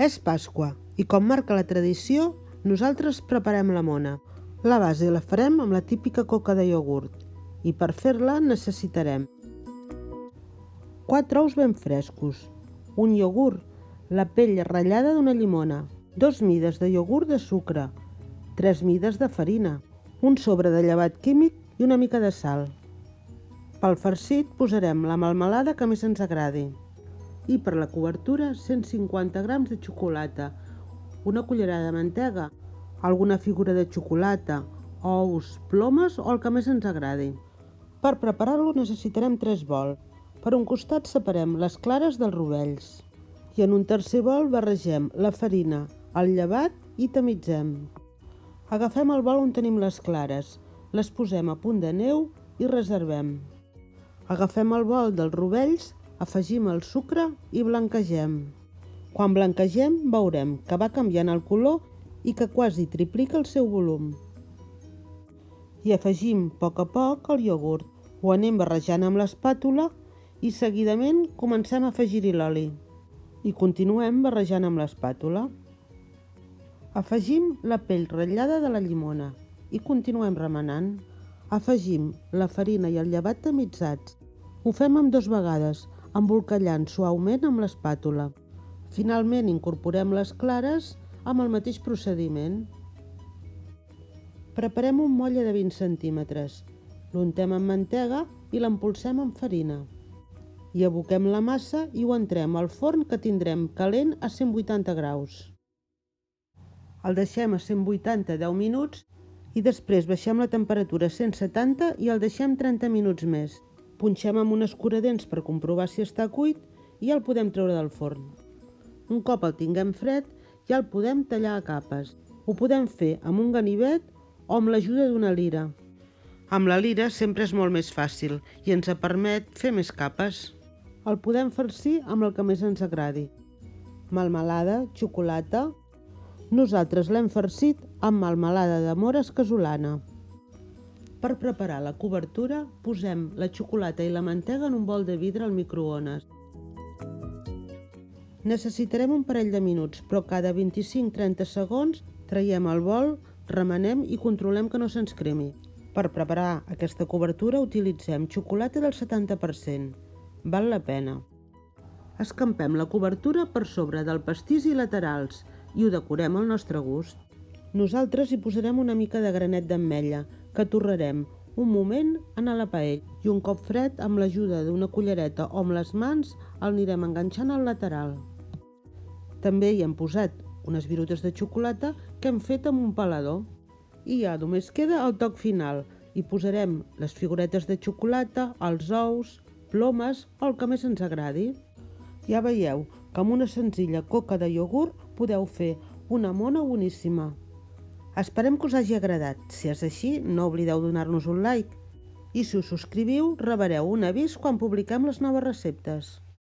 És Pasqua i, com marca la tradició, nosaltres preparem la mona. La base la farem amb la típica coca de iogurt i per fer-la necessitarem 4 ous ben frescos, un iogurt, la pell ratllada d'una llimona, 2 mides de iogurt de sucre, 3 mides de farina, un sobre de llevat químic i una mica de sal. Pel farcit posarem la melmelada que més ens agradi i per la cobertura 150 grams de xocolata, una cullerada de mantega, alguna figura de xocolata, ous, plomes o el que més ens agradi. Per preparar-lo necessitarem 3 bols. Per un costat separem les clares dels rovells i en un tercer bol barregem la farina, el llevat i tamitzem. Agafem el bol on tenim les clares, les posem a punt de neu i reservem. Agafem el bol dels rovells, afegim el sucre i blanquegem. Quan blanquegem veurem que va canviant el color i que quasi triplica el seu volum. I afegim a poc el iogurt. Ho anem barrejant amb l'espàtula i seguidament comencem a afegir-hi l'oli. I continuem barrejant amb l'espàtula. Afegim la pell ratllada de la llimona i continuem remenant. Afegim la farina i el llevat tamitzats. Ho fem amb 2 vegades, embolcallant suaument amb l'espàtula. Finalment incorporem les clares amb el mateix procediment. Preparem un motlle de 20 centímetres. L'untem amb mantega i l'empolsem amb farina. I aboquem la massa i ho entrem al forn que tindrem calent a 180 graus. El deixem a 180 10 minuts i després baixem la temperatura a 170 i el deixem 30 minuts més. Punxem amb un escuradents per comprovar si està cuit i el podem treure del forn. Un cop el tinguem fred, ja el podem tallar a capes. Ho podem fer amb un ganivet o amb l'ajuda d'una lira. Amb la lira sempre és molt més fàcil i ens permet fer més capes. El podem farcir amb el que més ens agradi. Melmelada, xocolata. Nosaltres l'hem farcit amb melmelada de mores casolana. Per preparar la cobertura, posem la xocolata i la mantega en un bol de vidre al microones. Necessitarem un parell de minuts, però cada 25-30 segons traiem el bol, remenem i controlem que no se'ns cremi. Per preparar aquesta cobertura utilitzem xocolata del 70%. Val la pena. Escampem la cobertura per sobre del pastís i laterals i ho decorem al nostre gust. Nosaltres hi posarem una mica de granet d'ametlla, que torrarem un moment en la paella i un cop fred, amb l'ajuda d'una cullereta o amb les mans, el anirem enganxant al lateral. També hi hem posat unes virutes de xocolata que hem fet amb un pelador. I ja només queda el toc final. Hi posarem les figuretes de xocolata, els ous, plomes o el que més ens agradi. Ja veieu que amb una senzilla coca de iogurt podeu fer una mona boníssima. Esperem que us hagi agradat. Si és així, no oblideu donar-nos un like. I si us subscriviu, rebreu un avís quan publiquem les noves receptes.